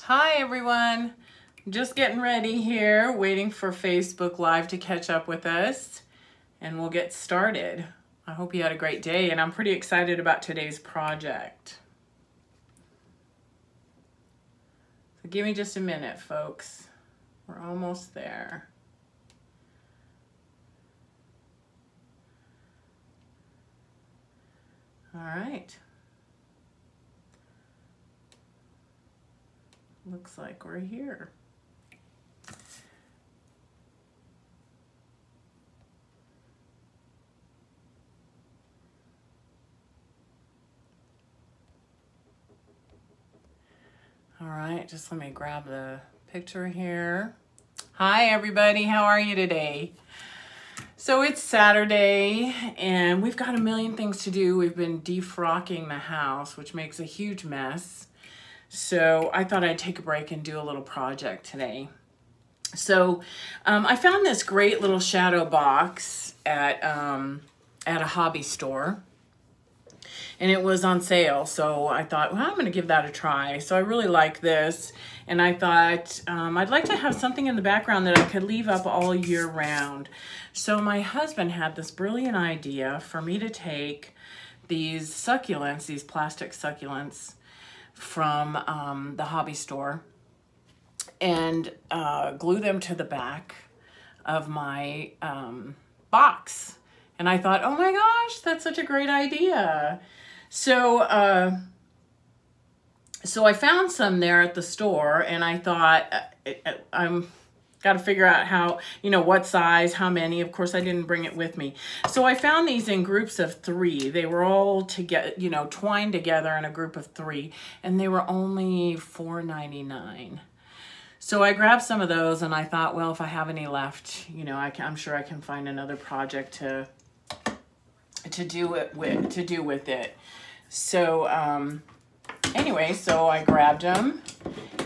Hi everyone, I'm just getting ready here, waiting for Facebook Live to catch up with us, and we'll get started. I hope you had a great day, and I'm pretty excited about today's project. So give me just a minute, folks. We're almost there. All right. Looks like we're here. All right, just let me grab the picture here. Hi everybody, how are you today? So it's Saturday and we've got a million things to do. We've been defrocking the house, which makes a huge mess. So I thought I'd take a break and do a little project today. So I found this great little shadow box at a hobby store. And it was on sale, so I thought, well, I'm going to give that a try. So I really like this, and I thought I'd like to have something in the background that I could leave up all year round. So my husband had this brilliant idea for me to take these succulents, these plastic succulents from the hobby store, and glue them to the back of my box. And I thought, oh my gosh, that's such a great idea. So I found some there at the store, and I thought I'm got to figure out how, what size, how many. Of course, I didn't bring it with me. So I found these in groups of 3. They were all together, twined together in a group of 3, and they were only $4.99. So I grabbed some of those, and I thought, well, if I have any left, I'm sure I can find another project to do with it. So anyway, so I grabbed them,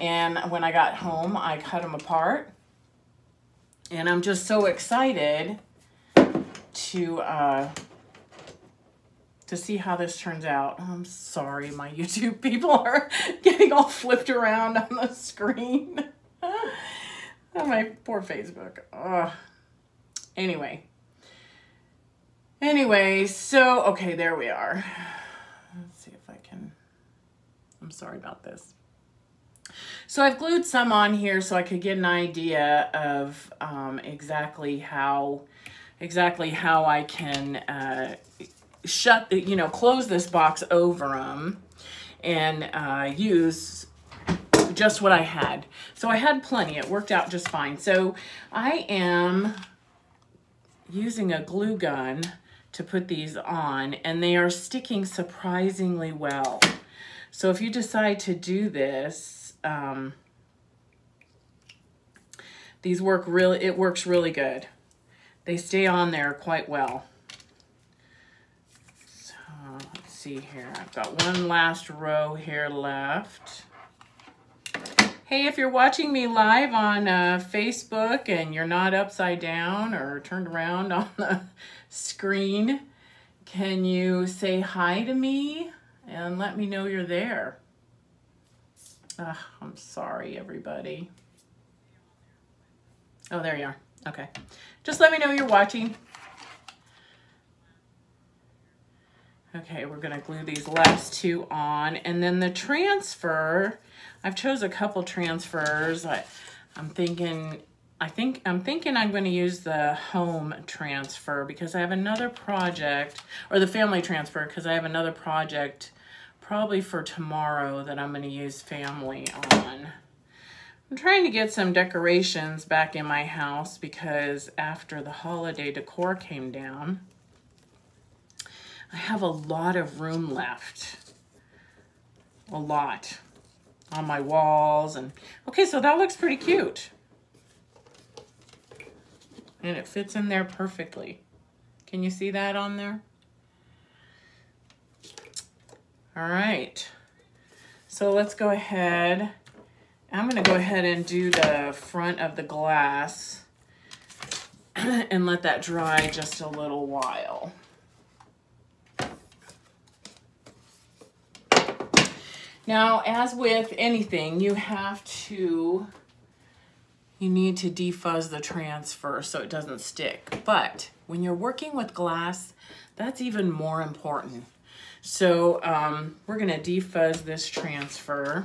and when I got home, I cut them apart, and I'm just so excited to see how this turns out. I'm sorry, my YouTube people are getting all flipped around on the screen. Oh, my poor Facebook. Anyway, so, okay, there we are. Let's see if I can, I'm sorry about this. So I've glued some on here so I could get an idea of exactly how I can close this box over them and use just what I had. So I had plenty. It worked out just fine. So I am using a glue gun to put these on, and they are sticking surprisingly well. So if you decide to do this, it works really good. They stay on there quite well. So let's see here. I've got one last row here left. Hey, if you're watching me live on Facebook and you're not upside down or turned around on the screen, can you say hi to me and let me know you're there? I'm sorry, everybody. Oh, there you are. Okay. Just let me know you're watching. Okay, we're going to glue these last 2 on, and then the transfer, I've chose a couple transfers. I'm thinking I'm going to use the home transfer because I have another project, or the family transfer, because I have another project probably for tomorrow that I'm going to use family on. I'm trying to get some decorations back in my house because after the holiday decor came down, I have a lot of room left. A lot on my walls. And okay, so that looks pretty cute. And it fits in there perfectly. Can you see that on there? All right. So let's go ahead. I'm going to go ahead and do the front of the glass and let that dry just a little while. Now, as with anything, you need to defuzz the transfer so it doesn't stick. But when you're working with glass, that's even more important. So we're gonna defuzz this transfer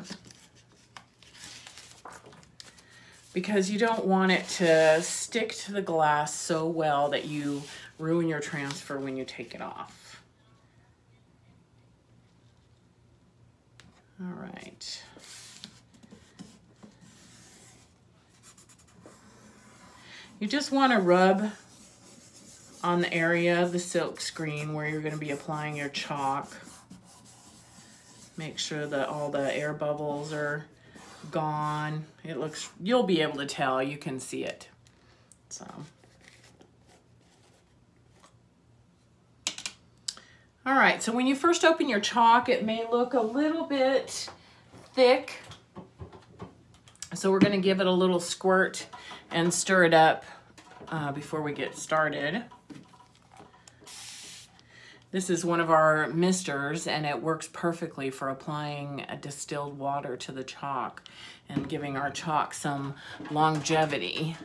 because you don't want it to stick to the glass so well that you ruin your transfer when you take it off. All right. You just want to rub on the area of the silk screen where you're going to be applying your chalk. Make sure that all the air bubbles are gone. You'll be able to tell, you can see it. So. All right, so when you first open your chalk, it may look a little bit thick. So we're gonna give it a little squirt and stir it up before we get started. This is one of our misters, and it works perfectly for applying a distilled water to the chalk and giving our chalk some longevity.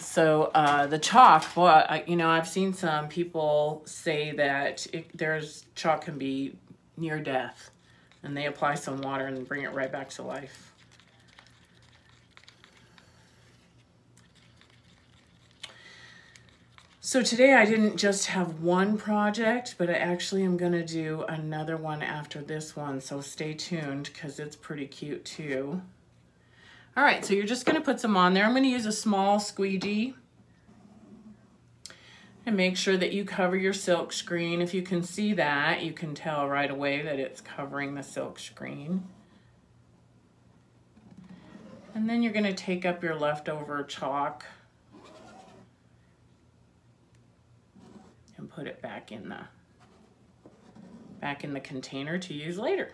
So the chalk, well, I've seen some people say that chalk can be near death, and they apply some water and bring it right back to life. So today I didn't just have one project, but I actually am gonna do another one after this one, so stay tuned because it's pretty cute too. All right, so you're just gonna put some on there. I'm gonna use a small squeegee and make sure that you cover your silk screen. If you can see that, you can tell right away that it's covering the silk screen. And then you're gonna take up your leftover chalk and put it back in the container to use later.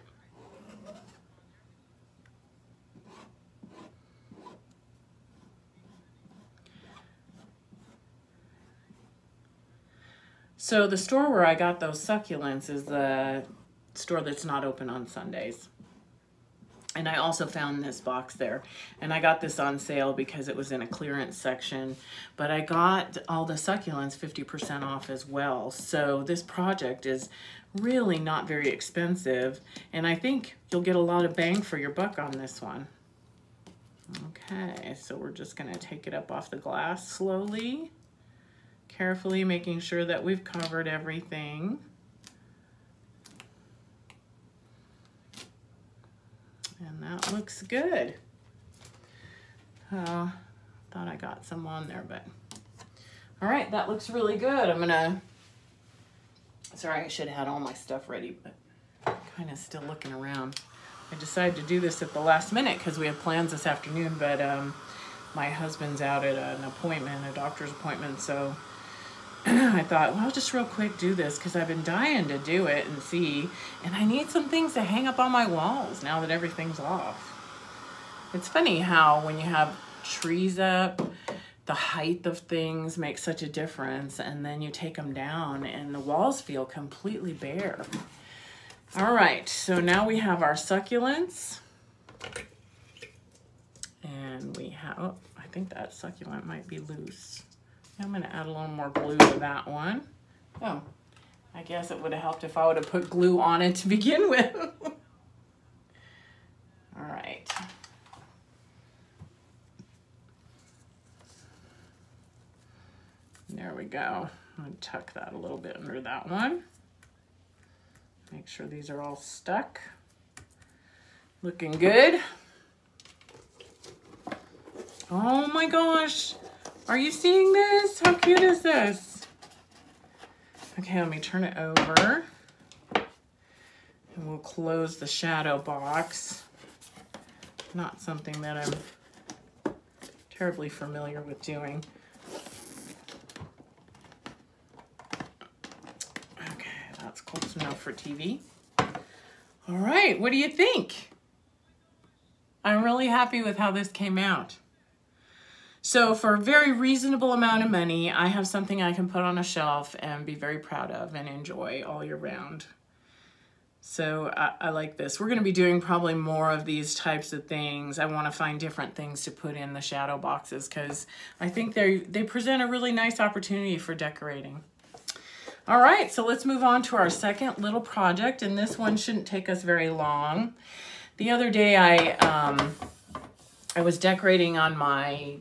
So the store where I got those succulents is the store that's not open on Sundays. And I also found this box there, and I got this on sale because it was in a clearance section, but I got all the succulents 50% off as well. So this project is really not very expensive, and I think you'll get a lot of bang for your buck on this one. Okay, so we're just gonna take it up off the glass slowly, carefully making sure that we've covered everything. And that looks good. Thought I got some on there, but all right, that looks really good. Sorry, I should have had all my stuff ready, but I'm kind of still looking around. I decided to do this at the last minute because we have plans this afternoon, but my husband's out at an appointment, a doctor's appointment, so I thought, well, I'll just real quick do this because I've been dying to do it and see, and I need some things to hang up on my walls now that everything's off. It's funny how when you have trees up, the height of things makes such a difference, and then you take them down and the walls feel completely bare. All right, so now we have our succulents, and we have, oh, I think that succulent might be loose. I'm gonna add a little more glue to that one. Oh, I guess it would have helped if I would have put glue on it to begin with. All right. There we go. I'm gonna tuck that a little bit under that one. Make sure these are all stuck. Looking good. Oh my gosh. Are you seeing this? How cute is this? Okay, let me turn it over. And we'll close the shadow box. Not something that I'm terribly familiar with doing. Okay, that's close enough for TV. All right, what do you think? I'm really happy with how this came out. So for a very reasonable amount of money, I have something I can put on a shelf and be very proud of and enjoy all year round. So I like this. We're going to be doing probably more of these types of things. I want to find different things to put in the shadow boxes because I think they present a really nice opportunity for decorating. All right, so let's move on to our second little project, and this one shouldn't take us very long. The other day I was decorating on my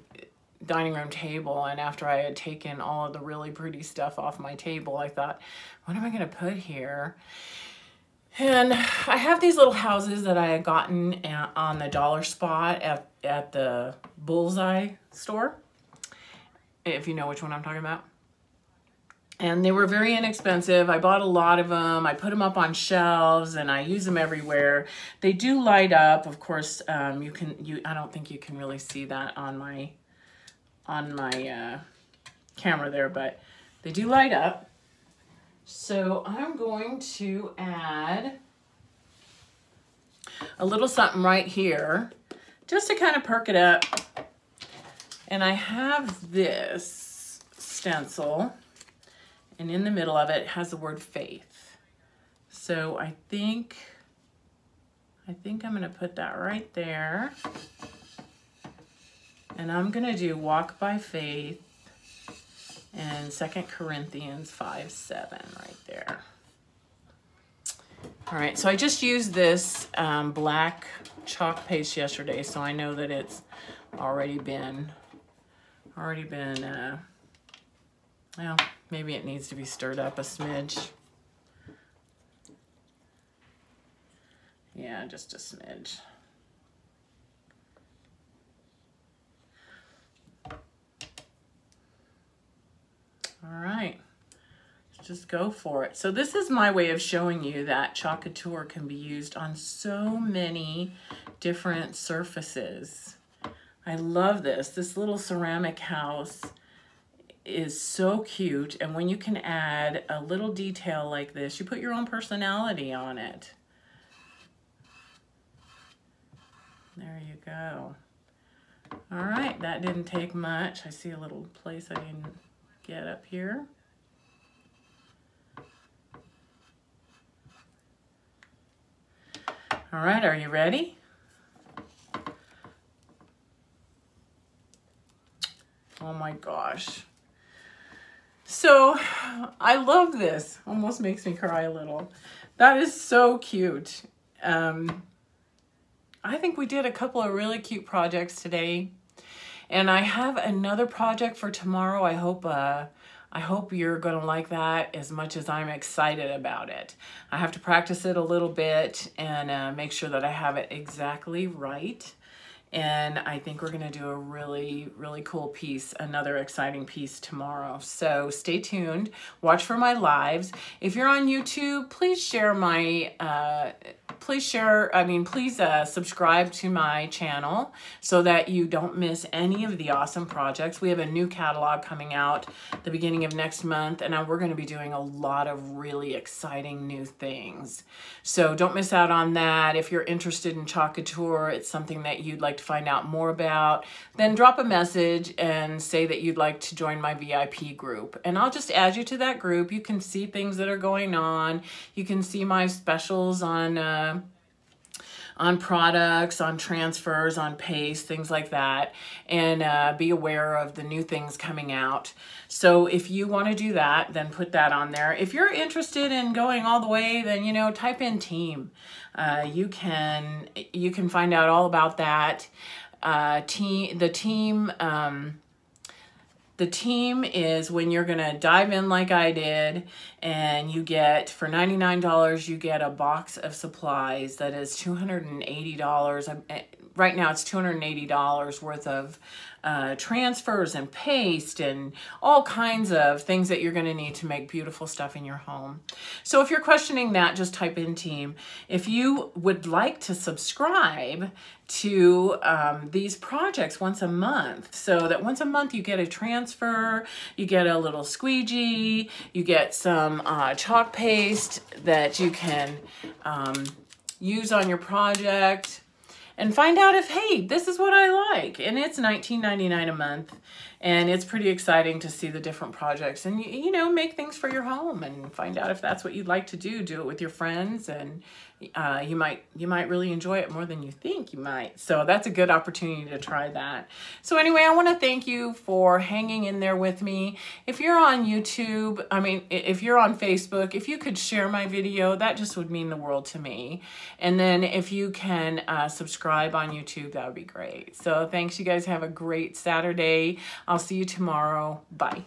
dining room table, and after I had taken all of the really pretty stuff off my table, I thought, what am I going to put here? And I have these little houses that I had gotten on the dollar spot at the Bullseye store, if you know which one I'm talking about. And they were very inexpensive. I bought a lot of them. I put them up on shelves and I use them everywhere. They do light up. Of course, I don't think you can really see that on my camera there, but they do light up. So I'm going to add a little something right here just to kind of perk it up. And I have this stencil, and in the middle of it has the word faith. So I think I'm going to put that right there. And I'm going to do Walk by Faith and 2 Corinthians 5:7 right there. All right, so I just used this black chalk paste yesterday, so I know that it's already been, well, maybe it needs to be stirred up a smidge. Yeah, just a smidge. All right, just go for it. So this is my way of showing you that Chalk Couture can be used on so many different surfaces. I love this. This little ceramic house is so cute, and when you can add a little detail like this, you put your own personality on it. There you go. All right, that didn't take much. I see a little place I didn't get up here. All right, are you ready? Oh my gosh. So I love this. Almost makes me cry a little. That is so cute. I think we did a couple of really cute projects today. And I have another project for tomorrow. I hope you're gonna like that as much as I'm excited about it. I have to practice it a little bit and make sure that I have it exactly right. And I think we're gonna do a really, really cool piece, another exciting piece tomorrow. So stay tuned, watch for my lives. If you're on YouTube, please share my, please subscribe to my channel so that you don't miss any of the awesome projects. We have a new catalog coming out the beginning of next month, and we're gonna be doing a lot of really exciting new things. So don't miss out on that. If you're interested in Chalk Couture, it's something that you'd like to find out more about, then drop a message and say that you'd like to join my VIP group. And I'll just add you to that group. You can see things that are going on. You can see my specials on products, on transfers, on paste, things like that, and be aware of the new things coming out. So if you want to do that, then put that on there. If you're interested in going all the way, then, you know, type in team. You can find out all about that. The team is when you're gonna dive in like I did, and you get, for $99, you get a box of supplies that is $280. Right now it's $280 worth of transfers and paste and all kinds of things that you're gonna need to make beautiful stuff in your home. So if you're questioning that, just type in team. If you would like to subscribe to these projects once a month, so that once a month you get a transfer, you get a little squeegee, you get some chalk paste that you can use on your project, and find out if, hey, this is what I like. And it's $19.99 a month. And it's pretty exciting to see the different projects and, you know, make things for your home and find out if that's what you'd like to do. Do it with your friends, and you might really enjoy it more than you think you might. So that's a good opportunity to try that. So anyway, I want to thank you for hanging in there with me. If you're on YouTube, if you're on Facebook, if you could share my video, that just would mean the world to me. And then if you can subscribe on YouTube, that would be great. So thanks, you guys. Have a great Saturday. I'll see you tomorrow. Bye.